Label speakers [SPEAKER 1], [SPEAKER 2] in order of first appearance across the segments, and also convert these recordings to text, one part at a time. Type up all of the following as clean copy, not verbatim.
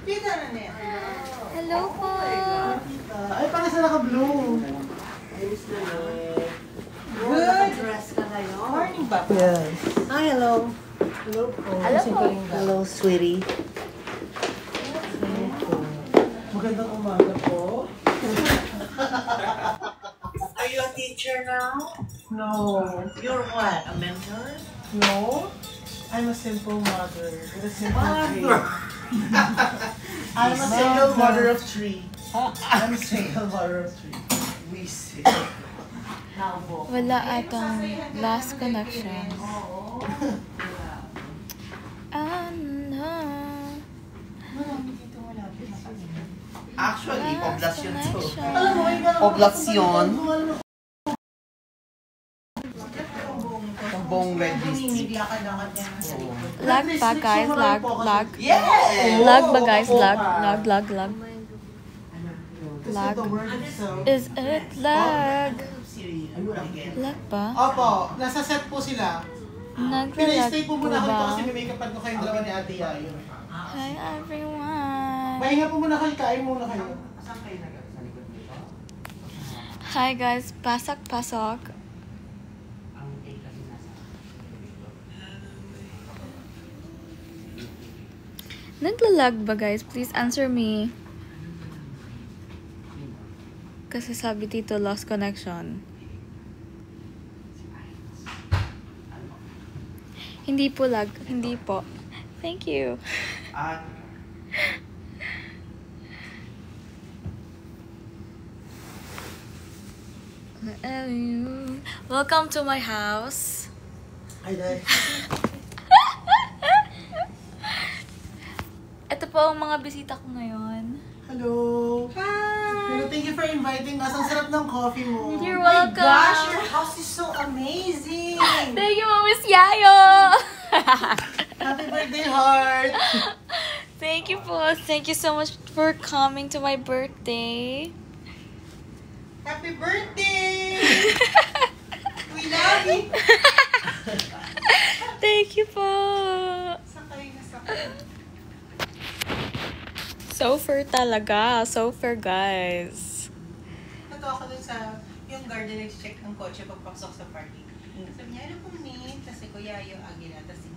[SPEAKER 1] Hello po.
[SPEAKER 2] Ay, parang sa naka-blue.
[SPEAKER 3] Ayos na eh.
[SPEAKER 4] Good.
[SPEAKER 3] Dress ka ngayon.
[SPEAKER 4] Morning ba?
[SPEAKER 2] Yes.
[SPEAKER 3] Hi, hello.
[SPEAKER 2] Hello po.
[SPEAKER 1] Hello po.
[SPEAKER 3] Hello, sweetie.
[SPEAKER 2] Magandang umaga po.
[SPEAKER 3] Are you a teacher now?
[SPEAKER 2] No.
[SPEAKER 3] You're what? A mentor?
[SPEAKER 2] No. I'm a simple mother with a simple dream.
[SPEAKER 3] Mother.
[SPEAKER 2] I'm a single mother of three. I'm a single mother of three.
[SPEAKER 3] We see.
[SPEAKER 1] Wala atang last connection. Ano?
[SPEAKER 3] Actually, poblasyon to.
[SPEAKER 2] Alam mo, iba naman.
[SPEAKER 3] Poblasyon. Ang buong red district.
[SPEAKER 1] Lag pa guys, lag, lag.
[SPEAKER 3] Yeah!
[SPEAKER 1] Lag ba guys, lag, lag, lag, lag.
[SPEAKER 2] Lag.
[SPEAKER 1] Is it lag? Lag ba?
[SPEAKER 2] Opo, nasa set po sila.
[SPEAKER 1] Naglalag
[SPEAKER 2] Pina-stay po
[SPEAKER 1] po
[SPEAKER 2] muna ako dito
[SPEAKER 1] ba?
[SPEAKER 2] kasi may make-upan ko kayong dalawa ni Ate Yayo.
[SPEAKER 1] Hi everyone!
[SPEAKER 2] Pahinga po muna kayo, kain muna kayo.
[SPEAKER 1] Hi guys, pasok, pasok. Naglalag ba guys? Please answer me. Kasi sabi dito, lost connection. Hindi po lag. Hindi po. Thank you. Welcome to my house.
[SPEAKER 2] Hi, Day.
[SPEAKER 1] Ito po ang mga bisita ko ngayon.
[SPEAKER 2] Hello. Hi. Thank you for inviting us. Ang sarap ng coffee mo.
[SPEAKER 1] You're
[SPEAKER 4] My
[SPEAKER 1] welcome.
[SPEAKER 4] gosh, your house is so amazing.
[SPEAKER 1] Thank you, Miss Yayo.
[SPEAKER 2] Happy birthday, heart.
[SPEAKER 1] Thank you po. Thank you so much for coming to my birthday.
[SPEAKER 4] Happy birthday. We love you.
[SPEAKER 1] Thank you po.
[SPEAKER 4] Sakay na sakay.
[SPEAKER 1] Sofer talaga. Sofer, guys.
[SPEAKER 4] Natawa ko dun sa yung garden nag-check ng kotse pagpasok sa parking. Sabi niya, ano po ni? Kasi Kuya yung Agila, tapos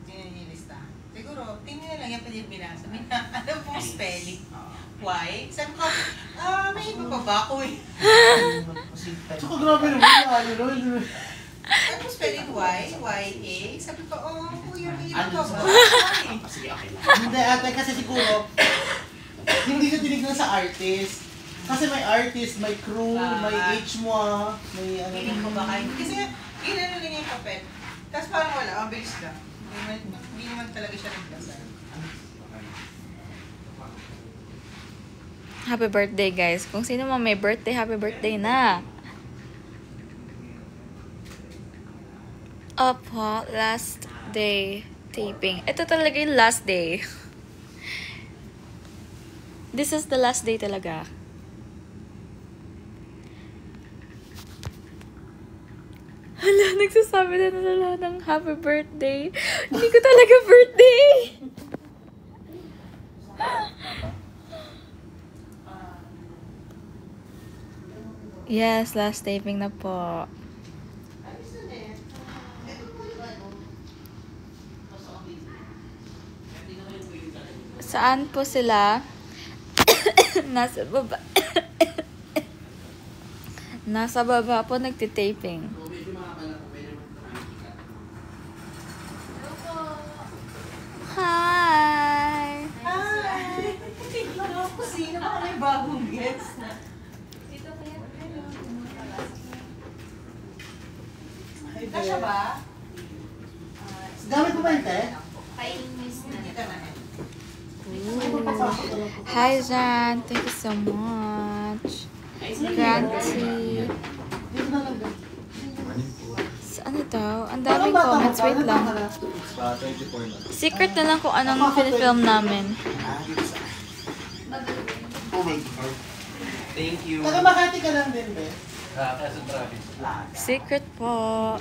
[SPEAKER 4] nilista. Siguro, tingnan na lang yan, pwede binasa. Sabi na, ano pong spelling? Why? Sabi ko, may iba pa ba ako eh?
[SPEAKER 2] Tsaka grabe naman.
[SPEAKER 4] Ano pong spelling Y? Y-A? Sabi ko, Kuya, may iba pa ba?
[SPEAKER 3] Sige, okay lang.
[SPEAKER 2] Hindi, ate, kasi siguro, hindi siya tinignan sa artist. Kasi may artist, may crew, may H mo, may ano.
[SPEAKER 4] Feeling ko baka, kasi ginano lang yung papel. Tapos parang wala, ang bilis lang. Hindi naman talaga siya nagbasa.
[SPEAKER 1] Happy birthday, guys. Kung sino man may birthday, happy birthday na. Opo, last day taping. Ito talaga yung last day. This is the last day talaga. Hala, nagsasabi na nila ng happy birthday. Hindi ko talaga birthday. Yes, last taping na po. Saan po sila? Nasa baba. Nasa baba po nagtitaping. Hi!
[SPEAKER 4] Hi! Tingnan ako, sino ba may bagong guest na? Kasya ba?
[SPEAKER 2] Gamit mo ba yun, te?
[SPEAKER 4] Dito na.
[SPEAKER 1] Hi, Jan. Thank you so much. Granty.
[SPEAKER 2] Dito na lang, te.
[SPEAKER 1] Ano daw? Ang daming comments. Wait lang. Secret na lang kung anong film namin.
[SPEAKER 3] Thank you.
[SPEAKER 2] Taga Makati ka lang din, be.
[SPEAKER 1] Secret po.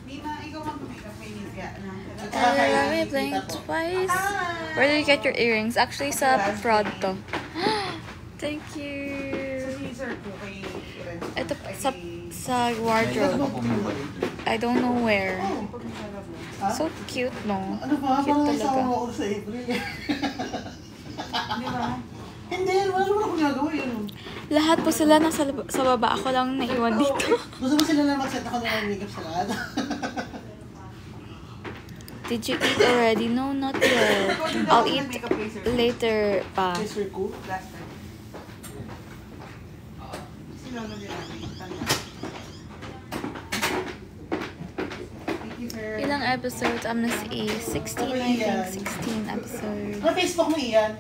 [SPEAKER 4] Di na, ikaw mag-makeup kay Livia.
[SPEAKER 2] Tsaka
[SPEAKER 1] Let
[SPEAKER 2] kay
[SPEAKER 1] me blink
[SPEAKER 2] tita ko.
[SPEAKER 1] twice. Where did you get your earrings? Actually, sa Prod to. Thank you.
[SPEAKER 4] Teaser ko kay...
[SPEAKER 1] Ito sa wardrobe. I don't know where.
[SPEAKER 2] Ha?
[SPEAKER 1] So cute, no?
[SPEAKER 2] Ano ba?
[SPEAKER 1] Cute
[SPEAKER 2] Parang
[SPEAKER 1] talaga.
[SPEAKER 2] isawa ako sa April.
[SPEAKER 4] Di ba?
[SPEAKER 2] Hindi, wala naman ako ginagawa yun.
[SPEAKER 1] Lahat po sila nasa sa baba. Ako lang naiwan dito.
[SPEAKER 2] Gusto mo sila na mag-set ako ng makeup sa lahat?
[SPEAKER 1] Did you eat already? No, not yet. I'll eat later pa.
[SPEAKER 2] Mr. Cool?
[SPEAKER 4] Last time. Sino na din natin? Thank you, sir.
[SPEAKER 1] Ilang episodes? Amnesty 16, I think. 16 episodes.
[SPEAKER 2] Ano Facebook mo, Ian?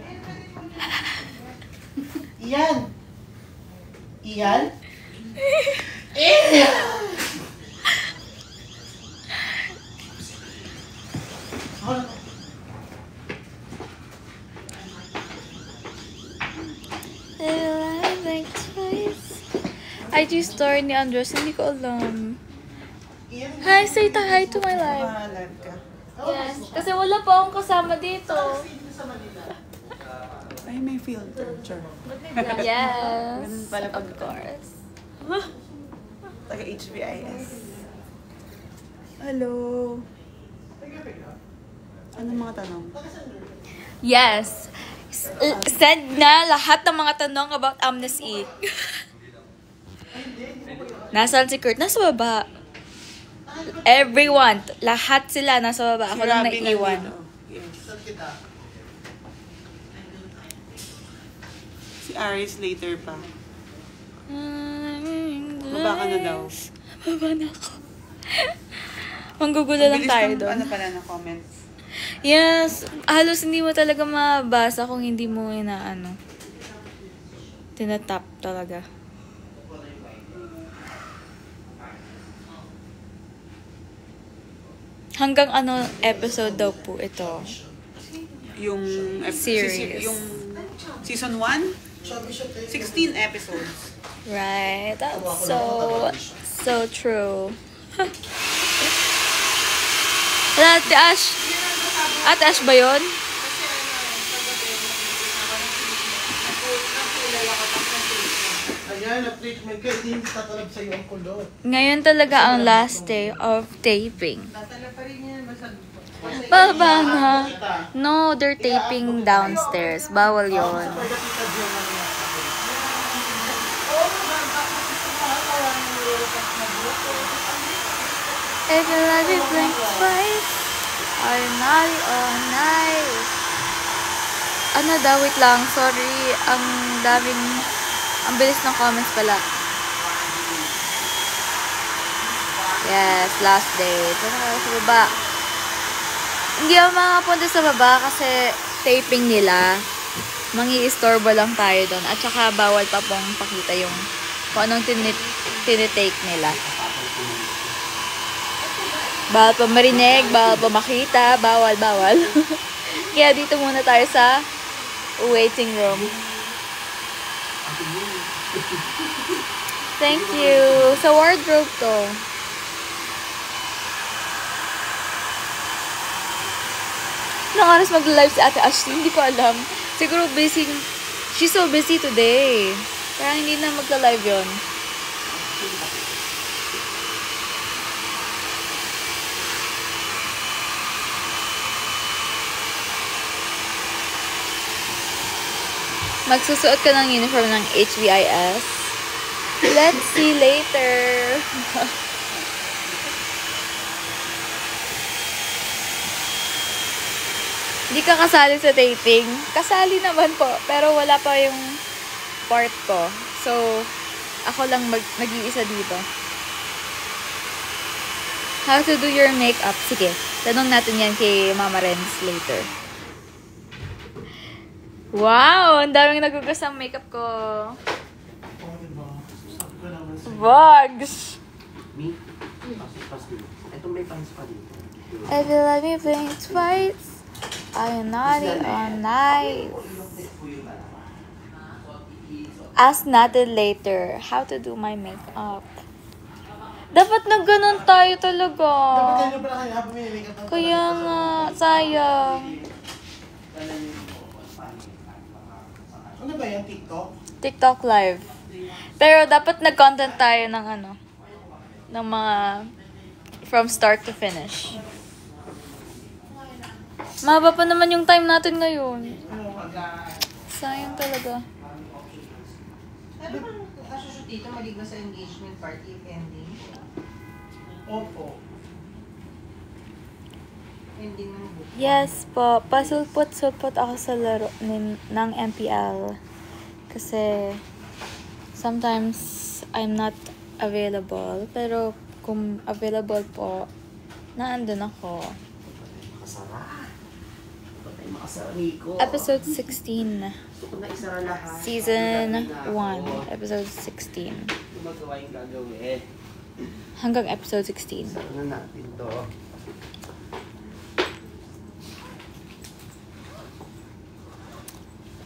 [SPEAKER 2] Ian? Ian? Ian! Ako lang.
[SPEAKER 1] IG story ni Andres, hindi ko alam.
[SPEAKER 2] Ian?
[SPEAKER 1] Hi, say hi to my live.
[SPEAKER 4] Mahalad ka.
[SPEAKER 1] Yes, kasi wala pa akong kasama dito.
[SPEAKER 4] Ay, may filter. Sure.
[SPEAKER 1] Yes,
[SPEAKER 4] Ganun pala
[SPEAKER 1] of course.
[SPEAKER 4] Taga HBIS. Hello. Ano mga tanong?
[SPEAKER 1] Yes. Send na lahat ng mga tanong about Amnesty. Nasaan si Kurt? Nasa baba. Everyone. Lahat sila nasa baba. Ako lang
[SPEAKER 4] Robby
[SPEAKER 1] naiiwan.
[SPEAKER 4] nandito. Yes.
[SPEAKER 2] Saan kita?
[SPEAKER 4] Si Aris later pa. Baba ka na daw.
[SPEAKER 1] Baba na ako. Manggugulo lang
[SPEAKER 4] Bilis
[SPEAKER 1] tayo
[SPEAKER 4] ng,
[SPEAKER 1] doon.
[SPEAKER 4] Ano pala na comments?
[SPEAKER 1] Yes. Halos hindi mo talaga mabasa kung hindi mo inaano. Tinatap talaga. Hanggang ano episode daw po ito?
[SPEAKER 4] Yung
[SPEAKER 1] Series.
[SPEAKER 4] Yung season 1? 16 episodes.
[SPEAKER 1] Right. That's so true. Ate Ash. Ate Ash ba yun?
[SPEAKER 2] Ayan, na-treatment ka. Hindi tatalab sa'yo ang kulot.
[SPEAKER 1] Ngayon talaga ang last day of taping.
[SPEAKER 4] Tatala pa rin yan. Basta
[SPEAKER 1] Baba na. No, they're taping downstairs. Bawal yon. If you let me blink twice, are you naughty or nice? Ano daw, wait lang. Sorry, ang bilis ng comments pala. Yes, last day. Ito na kayo sa baba. Hindi ako makapunta sa baba kasi taping nila. Mangi-istorbo lang tayo doon. At saka bawal pa pong pakita yung kung anong tinitake nila. Bawal pa marinig, bawal pa makita, bawal. Kaya dito muna tayo sa waiting room. Thank you. Sa wardrobe to. Ilang oras mag-live si Ate Ashley? Hindi ko alam. Siguro busy. She's so busy today. Kaya hindi na magla-live yun. Magsusuot ka ng uniform ng HBIS. Let's see later. Hindi ka kasali sa dating. Kasali naman po, pero wala pa yung part ko. So, ako lang nag-iisa dito. How to do your makeup? Sige, tanong natin yan kay Mama Renz later. Wow! Ang daming nagugas ang makeup ko. Bugs!
[SPEAKER 3] Me? Ito may pants pa dito.
[SPEAKER 1] If you let me blink twice, are you naughty or nice? Ask Nathan later how to do my makeup. Dapat nagganon tayo talaga.
[SPEAKER 2] Dapat ganyan pala kayo habang may makeup ang
[SPEAKER 1] Kaya nga, sayang.
[SPEAKER 2] Ano ba yan? TikTok?
[SPEAKER 1] TikTok live. Pero dapat nag-content tayo ng ng mga from start to finish. Mahaba pa naman yung time natin ngayon. Sayang talaga.
[SPEAKER 4] Ano bang kasushoot dito maligo sa engagement party if ending?
[SPEAKER 2] Opo.
[SPEAKER 4] Ending ng book.
[SPEAKER 1] Yes po, pasulpot-sulpot ako sa laro ng MPL. Kasi sometimes I'm not available. Pero kung available po, naandun ako.
[SPEAKER 3] Makasara. Ito tayo makasara, Nico.
[SPEAKER 1] Episode 16.
[SPEAKER 3] Gusto ko na isara lahat.
[SPEAKER 1] Season
[SPEAKER 3] Gagawin na
[SPEAKER 1] 1.
[SPEAKER 3] ako.
[SPEAKER 1] Episode 16.
[SPEAKER 3] Gumagawa yung gagawin.
[SPEAKER 1] Hanggang episode 16.
[SPEAKER 3] Sara na natin to.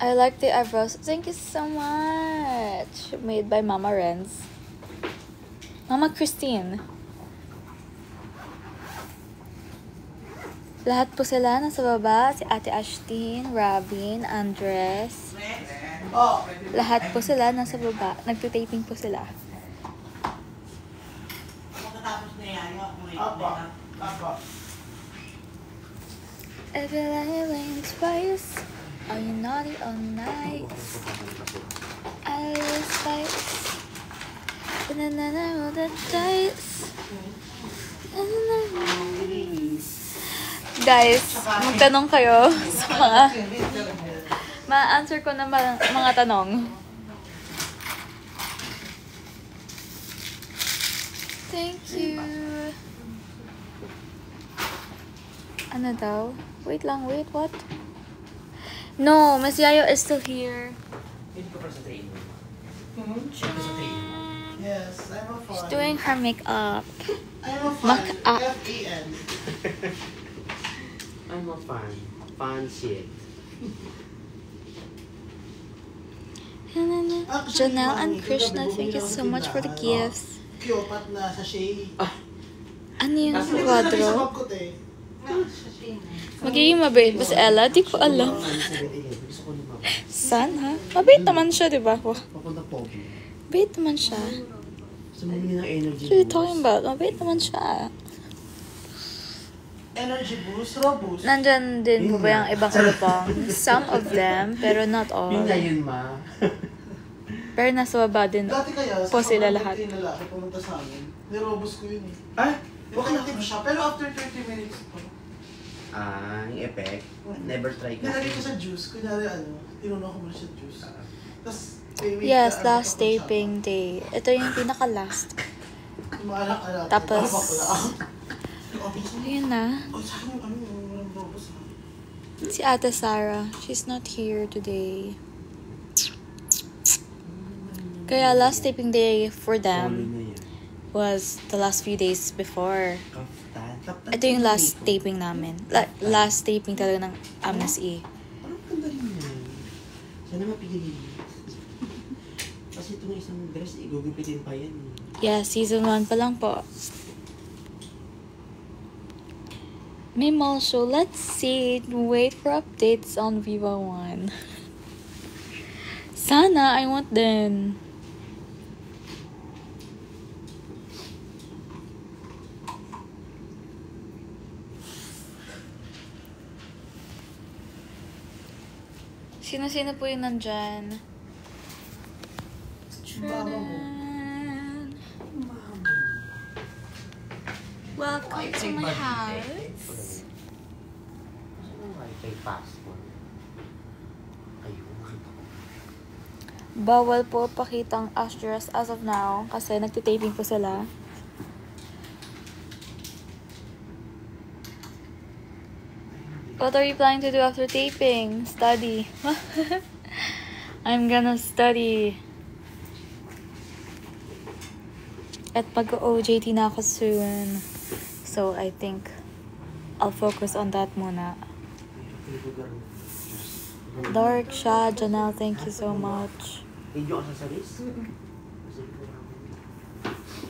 [SPEAKER 1] I like the eyebrows. Thank you so much. Made by Mama Renz. Mama Christine. Lahat po sila nasa baba. Si Ate Ashtin, Robin, Andres.
[SPEAKER 2] Oh,
[SPEAKER 1] Lahat po sila nasa baba. Nagtitaping po sila.
[SPEAKER 2] apa. Apa.
[SPEAKER 1] Every light twice. Are you naughty all night? I will spice. And then I roll the dice. Guys, magtanong kayo sa mga ma-answer ko na mga tanong. Thank you. Ano daw? Wait lang, wait, what? No, Miss Yayo is still here.
[SPEAKER 3] Hindi ko pa sa training.
[SPEAKER 2] Hmm?
[SPEAKER 3] Ito sa training.
[SPEAKER 2] Yes, I'm a fan.
[SPEAKER 1] She's doing her makeup.
[SPEAKER 2] I'm a fan.
[SPEAKER 1] Make-up.
[SPEAKER 2] F-A-N.
[SPEAKER 3] I'm a fan. Fan shit.
[SPEAKER 1] Janelle and Krishna, thank you so much for the gifts.
[SPEAKER 2] Kyopat na sachet.
[SPEAKER 1] Ano yung
[SPEAKER 2] Kasi sa
[SPEAKER 1] kwadro?
[SPEAKER 2] ko eh.
[SPEAKER 1] Magiging mabait ba si Ella? Di ko alam.
[SPEAKER 3] Gusto ko lumabas.
[SPEAKER 1] Sana? Mabait naman siya, di ba?
[SPEAKER 3] Papunta Pogi.
[SPEAKER 1] Mabait naman siya.
[SPEAKER 3] Sa mga ng energy.
[SPEAKER 1] What are you talking about? Mabait naman siya.
[SPEAKER 2] Energy boost, robust.
[SPEAKER 1] Nandyan din po ba yung ibang kalupang? Some of them, pero not all.
[SPEAKER 3] Yun na yun, ma.
[SPEAKER 1] Pero nasa baba din
[SPEAKER 2] Dati kaya,
[SPEAKER 1] po sila
[SPEAKER 2] sobrang
[SPEAKER 1] lahat.
[SPEAKER 2] yung lalaki pumunta sa amin. Nirobust ko yun eh.
[SPEAKER 3] Ah?
[SPEAKER 2] Okay active siya, pero after 30 minutes,
[SPEAKER 3] Yung effect. Never try kasi.
[SPEAKER 2] nilagay ko sa juice. Kunyari tinunaw ko muna siya juice. Tapos,
[SPEAKER 1] Yes, last taping day. Ito yung pinaka-last.
[SPEAKER 2] Umaalak-alak.
[SPEAKER 1] Tapos,
[SPEAKER 2] Ayun.
[SPEAKER 1] ayun na.
[SPEAKER 2] Oh, sa akin yung walang robust.
[SPEAKER 1] Si Ate Sarah, she's not here today. Kaya last taping day for
[SPEAKER 3] Polo
[SPEAKER 1] them
[SPEAKER 3] na yan.
[SPEAKER 1] was the last few days before.
[SPEAKER 3] Kaftan. Kaftan.
[SPEAKER 1] Ito yung last taping namin. Last taping talaga ng Amnesty.
[SPEAKER 3] Parang ganda rin yan. Sana mapigilin. Kasi itong isang dress, igugupitin pa yan.
[SPEAKER 1] Yeah, season 1 pa lang po. May mall show. Let's see. Wait for updates on Viva 1. Sana, I want din. Sino-sino po yung nandyan?
[SPEAKER 2] Mama mo.
[SPEAKER 1] Welcome to my house.
[SPEAKER 3] Ano yung Wi-Fi password? Ayun, nakita ko.
[SPEAKER 1] Bawal po pakitang asterisk as of now kasi nagtitaping po sila. What are you planning to do after taping? Study. I'm gonna study. At mag-OJT na ako soon. So, I think I'll focus on that muna. Dark siya. Janelle, thank you so much.
[SPEAKER 3] Video ka sa salis?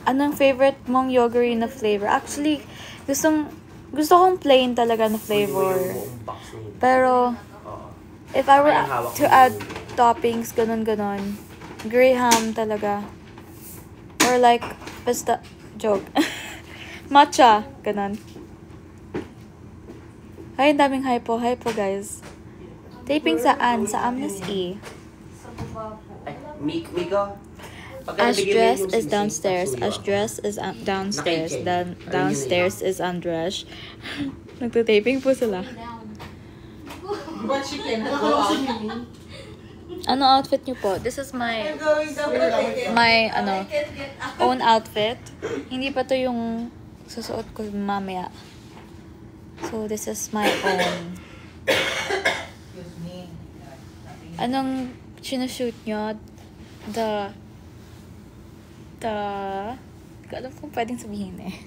[SPEAKER 1] Anong favorite mong yogurt na flavor? Actually, gusto kong plain talaga na flavor. Pero, if I were to add toppings, ganon. Graham talaga. Or like, basta, joke. Matcha, ganon. Ay, ang daming hypo. Hypo, guys. Taping saan? Sa Amnesty.
[SPEAKER 3] Miko?
[SPEAKER 1] Ash dress is downstairs. Ash dress is downstairs. Then downstairs is undress. Nagtataping po sila.
[SPEAKER 4] But she can
[SPEAKER 2] Baka
[SPEAKER 4] go
[SPEAKER 2] lang si
[SPEAKER 4] out.
[SPEAKER 2] Mimi.
[SPEAKER 1] Ano outfit niyo po? This is my
[SPEAKER 4] I'm going to
[SPEAKER 1] my own outfit. Hindi pa to yung susuot ko mamaya. So this is my own.
[SPEAKER 4] Excuse me.
[SPEAKER 1] Anong sinushoot nyo? Hindi ko alam kung pwedeng sabihin eh.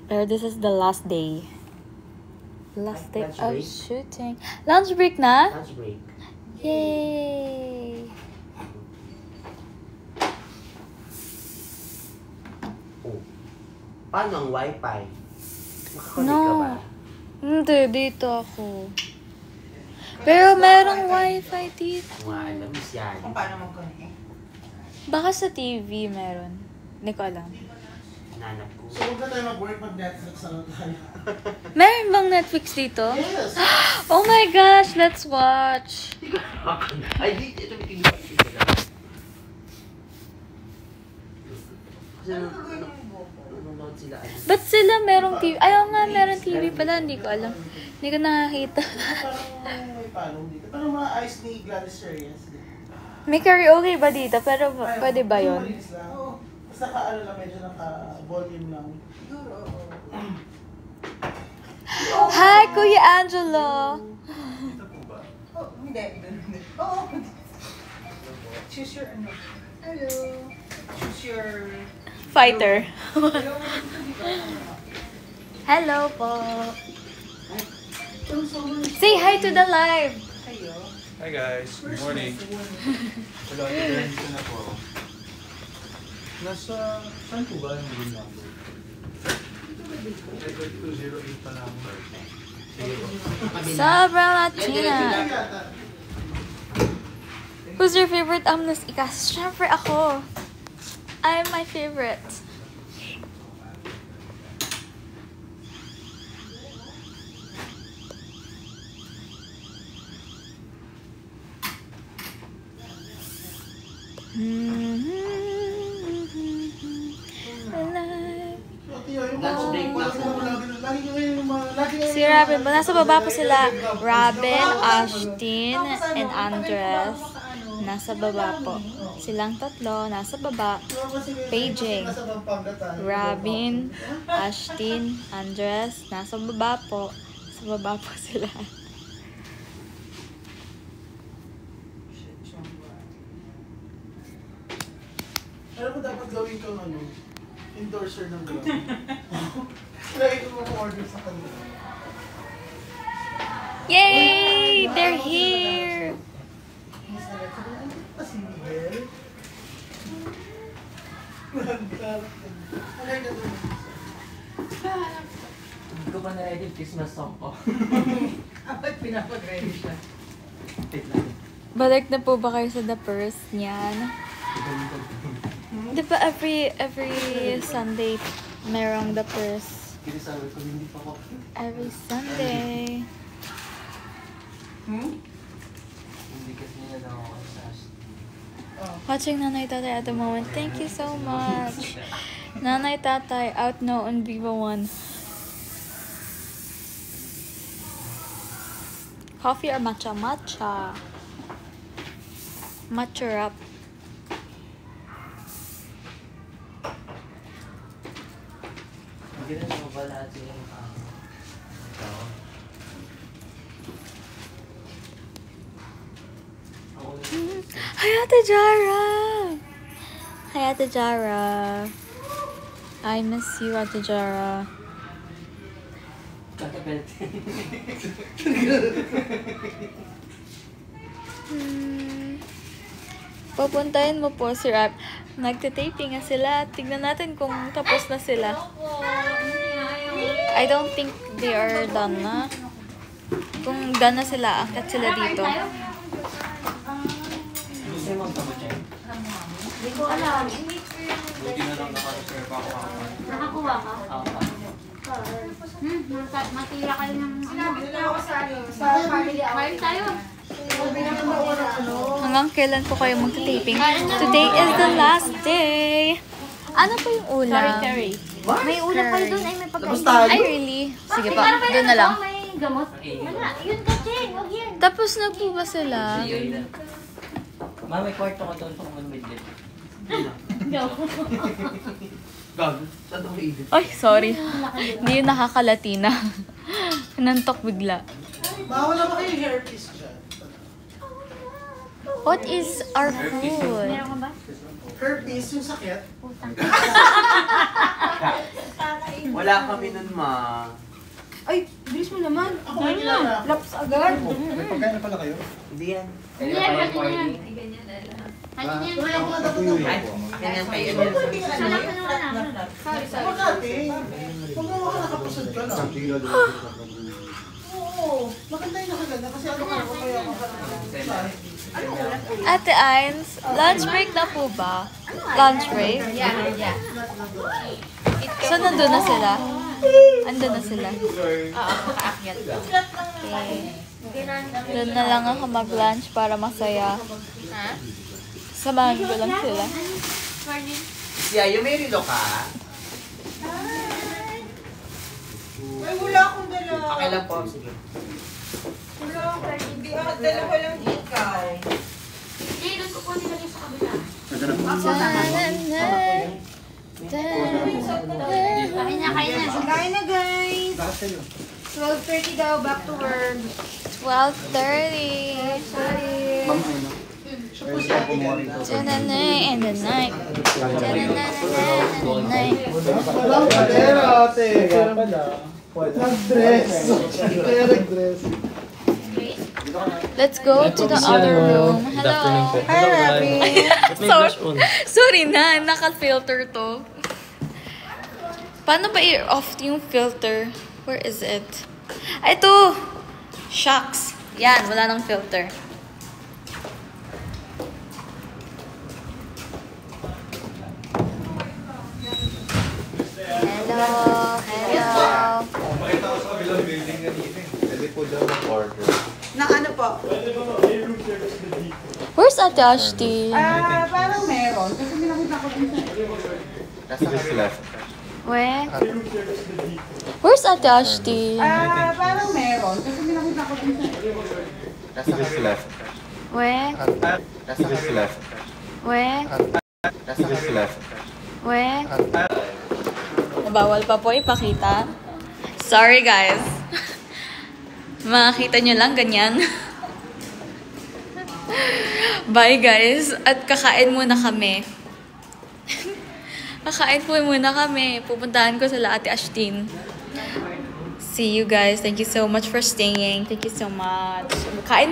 [SPEAKER 1] Pero this is the last day. Last day
[SPEAKER 3] Lunch
[SPEAKER 1] of
[SPEAKER 3] break?
[SPEAKER 1] shooting. Lunch break na?
[SPEAKER 3] Lunch break.
[SPEAKER 1] Yay!
[SPEAKER 3] Oh. Paano ang wifi? Makakonig
[SPEAKER 1] No.
[SPEAKER 3] ka ba?
[SPEAKER 1] Hindi, dito ako. Pero merong wifi dito.
[SPEAKER 3] Alam mo yan.
[SPEAKER 4] Kung paano mag-connect.
[SPEAKER 1] Baka sa TV meron. Hindi ko alam.
[SPEAKER 3] Nanap ko.
[SPEAKER 2] So, huwag na tayo mag-work, mag-Netflix na lang tayo.
[SPEAKER 1] Meron bang Netflix dito?
[SPEAKER 2] Yes!
[SPEAKER 1] Oh my gosh, let's watch.
[SPEAKER 3] Ay, ito may tingin pa. Kasi nanonood sila.
[SPEAKER 1] Ba't sila merong TV? Ayaw nga, meron TV pala. Hindi ko alam. Hindi ko nakakita.
[SPEAKER 2] Parang may palong dito. Parang mga eyes ni Gladys Reyes.
[SPEAKER 1] May karaoke ba dito? Pero pwede ba yun?
[SPEAKER 2] Malinis lang. Oo. Basta ano lang, medyo naka-volume lang.
[SPEAKER 4] Siguro, oo.
[SPEAKER 1] Hi, Kuya Angelo!
[SPEAKER 4] Oh, hindi. Oo. Choose your ano. Hello. Choose your...
[SPEAKER 1] Fighter. Hello po. Say hi to the live.
[SPEAKER 4] Kayo.
[SPEAKER 5] Hi guys, good morning. Hello, dito na po ako. Nasa, saan po ba yung room number? Network 208 pa lang. Sige po.
[SPEAKER 1] Sobrang Latina.
[SPEAKER 2] Yata.
[SPEAKER 1] Who's your favorite Amnesty cast? Siyempre ako. I'm my favorite.
[SPEAKER 3] Lunch break na po.
[SPEAKER 1] Si Robin, nasa baba po sila. Robin, Ashtin, and Andres. Nasa baba po. Silang tatlo, nasa baba. Paging. Robin, Ashtin, Andres, nasa baba po. Sa baba po sila.
[SPEAKER 2] Alam mo dapat gawin kang ano, endorser ng Grab. Lagi ko mag-order sa kanila.
[SPEAKER 1] Yay! They're here!
[SPEAKER 2] Miss Alexa, ano pa si Miguel? Malay na doon.
[SPEAKER 3] Hindi ko pa na-ready yung Christmas song ko.
[SPEAKER 4] Apat pinapag-ready siya.
[SPEAKER 1] Balik na po ba kayo sa The Purse niyan? Di ba every Sunday merong The Purse?
[SPEAKER 2] Kaya sabi ko, hindi pa ko.
[SPEAKER 1] Every Sunday.
[SPEAKER 3] Hindi kasi nila na ako sa
[SPEAKER 1] Watching Nanay Tatay at the moment. Thank you so much. Nanay Tatay out now on Viva 1. Coffee or matcha? Matcha. Matcha wrap.
[SPEAKER 3] Hindi na siya mabala sila yung ito. Ako na.
[SPEAKER 1] Hi, Ate Jara! Hi, Ate Jara. I miss you, Ate Jara.
[SPEAKER 3] Kakapelt.
[SPEAKER 1] Papuntahin mo po, Sir Ap. Nagtitaping nga sila. Tignan natin kung tapos na sila. I don't think they are done na. Kung done na sila, angkat sila dito.
[SPEAKER 3] Gusto mo magpamatay?
[SPEAKER 6] Hindi ko alam.
[SPEAKER 5] Buti na lang naka-reserve ako kakaman.
[SPEAKER 6] Nakakuha ka?
[SPEAKER 5] Oo.
[SPEAKER 6] Matira kayo ng
[SPEAKER 4] Sinabi na lang ako sa
[SPEAKER 6] family hour. Kain tayo.
[SPEAKER 1] Hanggang kailan po kayo magtitaping? Today is the last day. Ano po yung ulam?
[SPEAKER 6] May ulam pa doon ay may pagkain.
[SPEAKER 2] Tapos tayo.
[SPEAKER 1] Ay, really? Sige pa, doon na lang.
[SPEAKER 6] May gamot. Wala. Yun kasi. Huwag yan.
[SPEAKER 1] Tapos na po ba sila?
[SPEAKER 3] Ma, may kwarto ko doon pang midlet.
[SPEAKER 2] Gago. Saan ako iidit?
[SPEAKER 1] Ay, sorry. Hindi yun nakakalatina. Nantok bigla.
[SPEAKER 2] Mawala ba kayo hairpiece dyan?
[SPEAKER 1] What is our food?
[SPEAKER 6] Meron ka ba?
[SPEAKER 2] Hairpiece yung sakit?
[SPEAKER 3] Wala kami nun, ma.
[SPEAKER 6] Ay, bilis mo naman.
[SPEAKER 2] Ako may kilala.
[SPEAKER 6] Laps agad.
[SPEAKER 5] May pagkain na pala kayo?
[SPEAKER 3] Hindi yan.
[SPEAKER 6] Hindi yan, pwede na yan. Ano yan?
[SPEAKER 2] Pero yung mga dapat
[SPEAKER 3] Ay, akin yan kayo.
[SPEAKER 6] Salak na naman na. Sorry, sorry.
[SPEAKER 2] Makati. Huwag mo ka nakapasod ka lang. Oo. Maganda yung nakaganda kasi ano ka ako kaya ako
[SPEAKER 1] Ate Ains, lunch break na po ba? Lunch break? So, nandun na sila? Andun na sila? Okay. Doon na lang ako mag-lunch para masaya. Samahan ko lang sila.
[SPEAKER 3] Siya, yung may rilo ka?
[SPEAKER 4] Ay, wala akong dala.
[SPEAKER 3] Okay lang po. Sige.
[SPEAKER 4] Wala akong hindi. Dala ko lang ikaw.
[SPEAKER 6] Hindi, doon ko po nilagay sa kabila. Kain na, kain na.
[SPEAKER 4] Kain na, guys.
[SPEAKER 5] Lahat kayo.
[SPEAKER 4] 12:30 daw, back to work.
[SPEAKER 1] 12:30.
[SPEAKER 5] Ma'am, ano? Pwede ka kumuha rito.
[SPEAKER 1] Jananay and the night. Jananay and the night.
[SPEAKER 2] Walang kadera, ate. Kaya pala. Nag-dress. Kaya nag-dress.
[SPEAKER 1] Let's go to the other room. Hello.
[SPEAKER 4] Hi, Rabbit.
[SPEAKER 1] Sorry na, naka-filter to. Paano ba i-off yung filter? Where is it? Ah, ito! Shucks. Yan, wala nang filter. Hello, hello.
[SPEAKER 5] Makita ko sa kabilang building kanina. Pwede po daw ng order.
[SPEAKER 4] Na ano po?
[SPEAKER 1] Where's Ate Ashti?
[SPEAKER 4] Parang meron. Kasi minakita ko din sa...
[SPEAKER 5] Nasa his left.
[SPEAKER 1] Where? Where's Ate Ashti?
[SPEAKER 4] Parang meron. Kasi minakita ko din sa...
[SPEAKER 5] Nasa his left.
[SPEAKER 1] Where?
[SPEAKER 5] Nasa his left.
[SPEAKER 1] Where?
[SPEAKER 5] Nasa his left.
[SPEAKER 1] Where? Bawal pa po ipakita. Sorry guys. Makakita nyo lang ganyan. Bye guys. At kakain muna kami. Kakain po muna kami. Pupuntahan ko sila Ate Ashtin. See you guys. Thank you so much for staying. Thank you so much. Kain